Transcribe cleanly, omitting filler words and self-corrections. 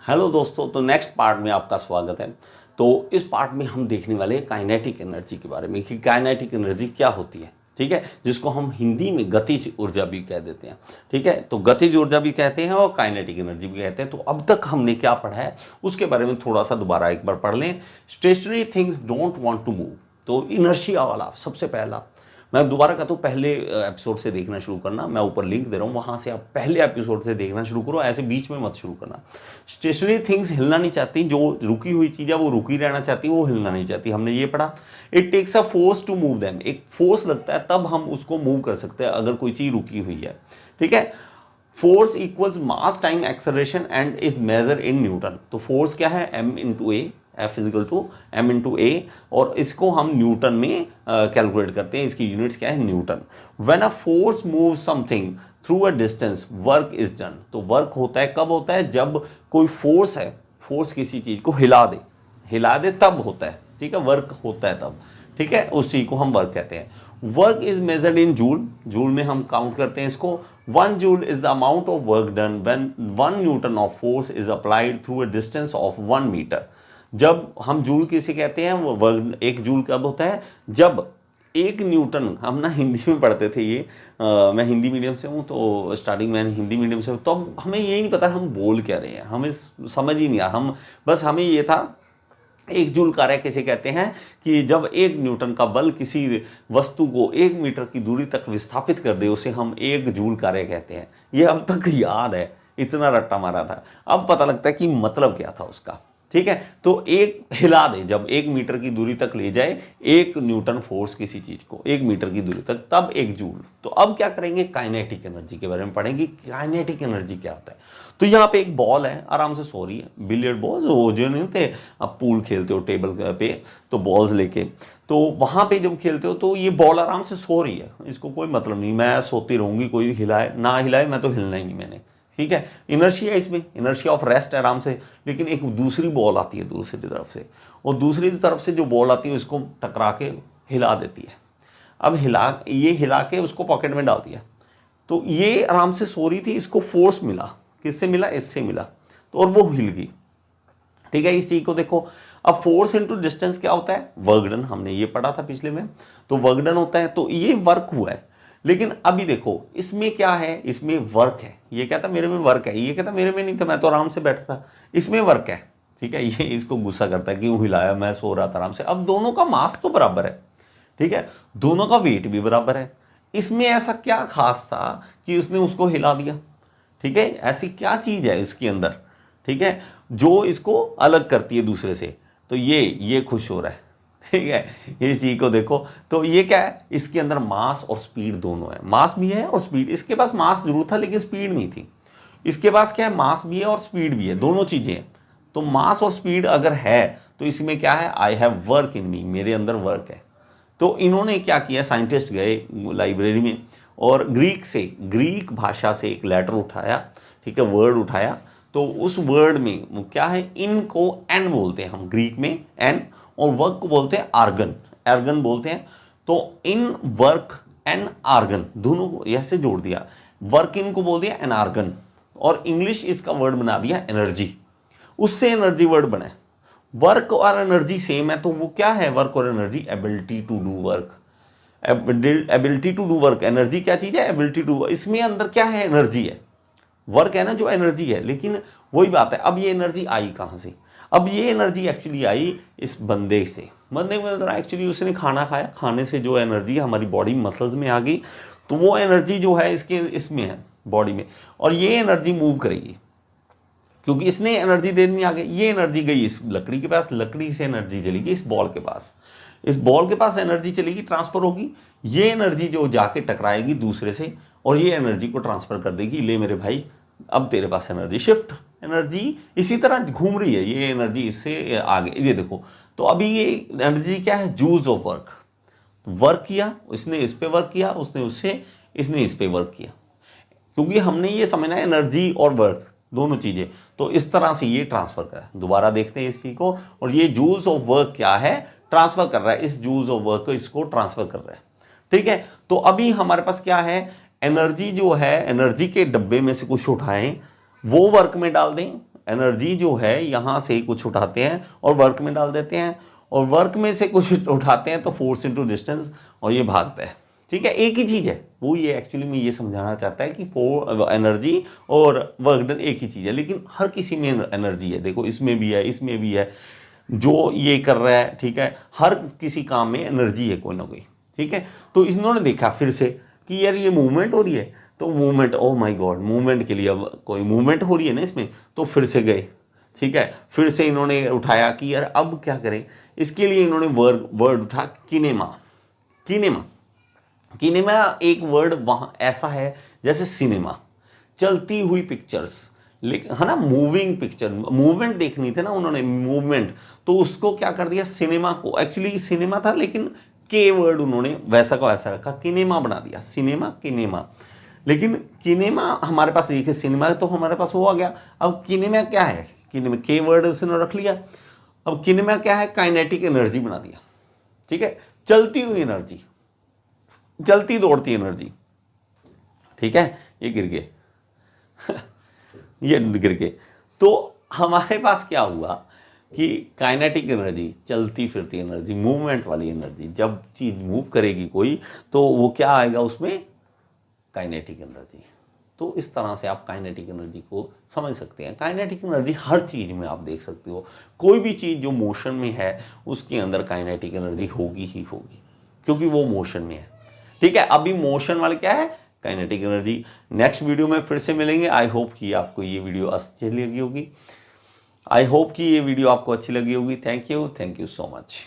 Hello दोस्तों, तो next part में आपका स्वागत है। तो इस पार्ट में हम देखने वाले हैं काइनेटिक एनर्जी के बारे में कि काइनेटिक एनर्जी क्या होती है। ठीक है, जिसको हम हिंदी में गतिज ऊर्जा भी कह देते हैं। ठीक है, तो गतिज ऊर्जा भी कहते हैं और काइनेटिक एनर्जी भी कहते हैं। तो अब तक हमने क्या पढ़ा है उसके बारे में थोड़ा सा दोबारा एक बार पढ़ लें। Stationery things don't want to move, तो इनर्शिया वाला सबसे पहला। मैं दोबारा कहता हूँ, पहले एपिसोड से देखना शुरू करना। मैं ऊपर लिंक दे रहा हूँ, वहाँ से आप पहले एपिसोड से देखना शुरू करो, ऐसे बीच में मत शुरू करना। स्टेशनरी थिंग्स हिलना नहीं चाहती, जो रुकी हुई चीज़ है वो रुकी रहना चाहती है, वो हिलना नहीं चाहती। हमने ये पढ़ा। It takes a force to move them, एक फोर्स लगता है तब हम उसको मूव कर सकते हैं अगर कोई चीज़ रुकी हुई है। ठीक है, force equals mass time acceleration and is measure in newton. तो फोर्स क्या है, m into a, F equal to m into a, और इसको हम न्यूटन में कैलकुलेट करते हैं। इसकी यूनिट्स क्या है, Newton. When a force move something through a distance work is done. तो वर्क होता है कब होता है, जब कोई फोर्स है, फोर्स किसी चीज़ को हिला दे तब होता है। ठीक है, वर्क होता है तब। ठीक है, उस चीज़ को हम वर्क कहते हैं। Work is measured in joule, joule में हम काउंट करते हैं इसको। 1 joule is the amount of work done when 1 newton of force is applied through a distance of 1 metre. जब हम जूल किसे कहते हैं, वो वर्क, 1 जूल कब होता है, जब 1 न्यूटन, हम ना हिंदी में पढ़ते थे ये, मैं हिंदी मीडियम से हूँ, तो स्टार्टिंग में हिंदी मीडियम से हूँ, तो अब हमें यही नहीं पता हम बोल क्या रहे हैं, हमें समझ ही नहीं आया। हम बस हमें ये था 1 जूल कार्य किसे कहते हैं कि जब 1 न्यूटन का बल किसी वस्तु को 1 मीटर की दूरी तक विस्थापित कर दे, उसे हम 1 जूल कार्य कहते हैं। ये अब तक याद है, इतना रट्टा मारा था, अब पता लगता है कि मतलब क्या था उसका। ठीक है, तो एक हिला दे, जब 1 मीटर की दूरी तक ले जाए 1 न्यूटन फोर्स किसी चीज को 1 मीटर की दूरी तक, तब 1 जूल। तो अब क्या करेंगे, काइनेटिक एनर्जी के बारे में पढ़ेंगे। काइनेटिक एनर्जी क्या होता है। तो यहाँ पे एक बॉल है, आराम से सो रही है, बिलियर्ड बॉल्स, वो जो नहीं थे, आप पूल खेलते हो टेबल पे, तो बॉल्स लेके, तो वहाँ पे जब खेलते हो तो ये बॉल आराम से सो रही है, इसको कोई मतलब नहीं, मैं सोती रहूँगी, कोई हिलाए ना हिलाए, मैं तो हिलना ही नहीं मैंने। ठीक है, इनर्शिया है इसमें, इनर्शिया ऑफ रेस्ट है आराम से। लेकिन एक दूसरी बॉल आती है दूसरी तरफ से, और दूसरी तरफ से जो बॉल आती है उसको टकरा के हिला देती है। अब हिला के उसको पॉकेट में डाल दिया, तो ये आराम से सो रही थी, इसको फोर्स मिला, किससे मिला, इससे मिला, तो और वो हिल गई। ठीक है, इस चीज को देखो। अब फोर्स इनटू डिस्टेंस क्या होता है, वर्क डन, हमने ये पढ़ा था पिछले में। तो वर्क डन होता है, तो ये वर्क हुआ है। लेकिन अभी देखो इसमें क्या है, इसमें वर्क है। ये कहता मेरे में वर्क है, ये कहता मेरे में नहीं था, मैं तो आराम से बैठा था, इसमें वर्क है। ठीक है, ये इसको गुस्सा करता है, क्यों हिलाया, मैं सो रहा था आराम से। अब दोनों का मास तो बराबर है, ठीक है, दोनों का वेट भी बराबर है। इसमें ऐसा क्या खास था कि उसने उसको हिला दिया। ठीक है, ऐसी क्या चीज है इसके अंदर, ठीक है, जो इसको अलग करती है दूसरे से। तो ये खुश हो रहा है। ठीक है, इस चीज को देखो, तो ये क्या है, इसके अंदर मास और स्पीड दोनों है। मास भी है और स्पीड, इसके पास मास जरूर था लेकिन स्पीड नहीं थी। इसके पास क्या है, मास भी है और स्पीड भी है, दोनों चीजें हैं। तो मास और स्पीड अगर है तो इसमें क्या है, आई हैव वर्क इन मी, मेरे अंदर वर्क है। तो इन्होंने क्या किया, साइंटिस्ट गए लाइब्रेरी में और ग्रीक भाषा से एक लेटर उठाया, ठीक है, वर्ड उठाया। तो उस वर्ड में क्या है, इन को एन बोलते हैं हम ग्रीक में, एन, और वर्क को बोलते हैं आर्गन बोलते हैं। तो इन वर्क एन आर्गन दोनों को ऐसे जोड़ दिया, वर्क इन को बोल दिया एन आर्गन, और इंग्लिश इसका वर्ड बना दिया एनर्जी। उससे एनर्जी वर्ड बना। वर्क और एनर्जी सेम है, तो वो क्या है, वर्क और energy, ability to do work. Ability to do work, energy क्या चीज है, एबिलिटी टू, इसमें अंदर क्या है, एनर्जी है। वर्क है ना जो एनर्जी है, लेकिन वही बात है, अब ये एनर्जी आई कहाँ से, अब ये एनर्जी एक्चुअली आई इस बंदे से। बंदे में एक्चुअली उसने खाना खाया, खाने से जो एनर्जी हमारी बॉडी मसल्स में आ गई, तो वो एनर्जी जो है इसमें है बॉडी में, और ये एनर्जी मूव करेगी क्योंकि इसने एनर्जी दे दी आगे। ये एनर्जी गई इस लकड़ी के पास, लकड़ी से एनर्जी चलेगी इस बॉल के पास, इस बॉल के पास एनर्जी चलेगी, ट्रांसफर होगी। ये एनर्जी जो जाके टकराएगी दूसरे से, और ये एनर्जी को ट्रांसफर कर देगी, ले मेरे भाई अब तेरे पास एनर्जी, शिफ्ट एनर्जी इसी तरह घूम रही है, ये एनर्जी इससे आगे। ये देखो, तो अभी ये एनर्जी क्या है, जूल्स ऑफ वर्क। वर्क किया, इसने इस पे वर्क किया, उसने उससे, इसने इस पे वर्क किया, क्योंकि हमने ये समझना है एनर्जी और वर्क दोनों चीजें, तो इस तरह से ये ट्रांसफर कर रहा है। दोबारा देखते हैं इस चीज को, और ये जूल्स ऑफ वर्क क्या है, ट्रांसफर कर रहा है, इस जूल्स ऑफ वर्क को इसको ट्रांसफर कर रहा है। ठीक है, तो अभी हमारे पास क्या है, एनर्जी जो है, एनर्जी के डब्बे में से कुछ उठाएं, वो वर्क में डाल दें, एनर्जी जो है यहाँ से कुछ उठाते हैं और वर्क में डाल देते हैं, और वर्क में से कुछ उठाते हैं तो फोर्स इनटू डिस्टेंस, और ये भागता है। ठीक है, एक ही चीज़ है वो, ये एक्चुअली में ये समझाना चाहता है कि एनर्जी और वर्क डन एक ही चीज़ है, लेकिन हर किसी में एनर्जी है। देखो इसमें भी है, इसमें भी है, जो ये कर रहा है, ठीक है, हर किसी काम में एनर्जी है कोई ना कोई। ठीक है, तो इन्होंने देखा फिर से कि यार ये मूवमेंट हो रही है, तो movement, oh my God, movement के लिए अब कोई मूवमेंट हो रही है ना इसमें, तो फिर से गए। ठीक है, फिर से इन्होंने उठाया कि यार अब क्या करें, इसके लिए इन्होंने वर्ड उठा किनेमा। किनेमा किनेमा एक वर्ड वहाँ ऐसा है जैसे सिनेमा, चलती हुई पिक्चर्स, लेकिन है ना, मूविंग पिक्चर, मूवमेंट देखनी थी ना उन्होंने, मूवमेंट, तो उसको क्या कर दिया, सिनेमा को, एक्चुअली सिनेमा था लेकिन के वर्ड उन्होंने वैसा का वैसा रखा, किनेमा बना दिया, सिनेमा किनेमा। लेकिन किनेमा हमारे पास एक है, सिनेमा तो हमारे पास वो आ गया। अब किनेमा क्या है, किनेमा के वर्ड उसने रख लिया। अब किनेमा क्या है, काइनेटिक एनर्जी बना दिया। ठीक है, चलती हुई एनर्जी, चलती दौड़ती एनर्जी। ठीक है, ये गिर गए ये गिर गए। तो हमारे पास क्या हुआ कि काइनेटिक एनर्जी, चलती फिरती एनर्जी, मूवमेंट वाली एनर्जी, जब चीज मूव करेगी कोई तो वो क्या आएगा उसमें, काइनेटिक एनर्जी। तो इस तरह से आप काइनेटिक एनर्जी को समझ सकते हैं। काइनेटिक एनर्जी हर चीज़ में आप देख सकते हो, कोई भी चीज़ जो मोशन में है उसके अंदर काइनेटिक एनर्जी होगी ही होगी, क्योंकि वो मोशन में है। ठीक है, अभी मोशन वाले क्या है, काइनेटिक एनर्जी। नेक्स्ट वीडियो में फिर से मिलेंगे। आई होप कि आपको ये वीडियो अच्छी लगी होगी, आई होप कि ये वीडियो आपको अच्छी लगी होगी। Thank you so much.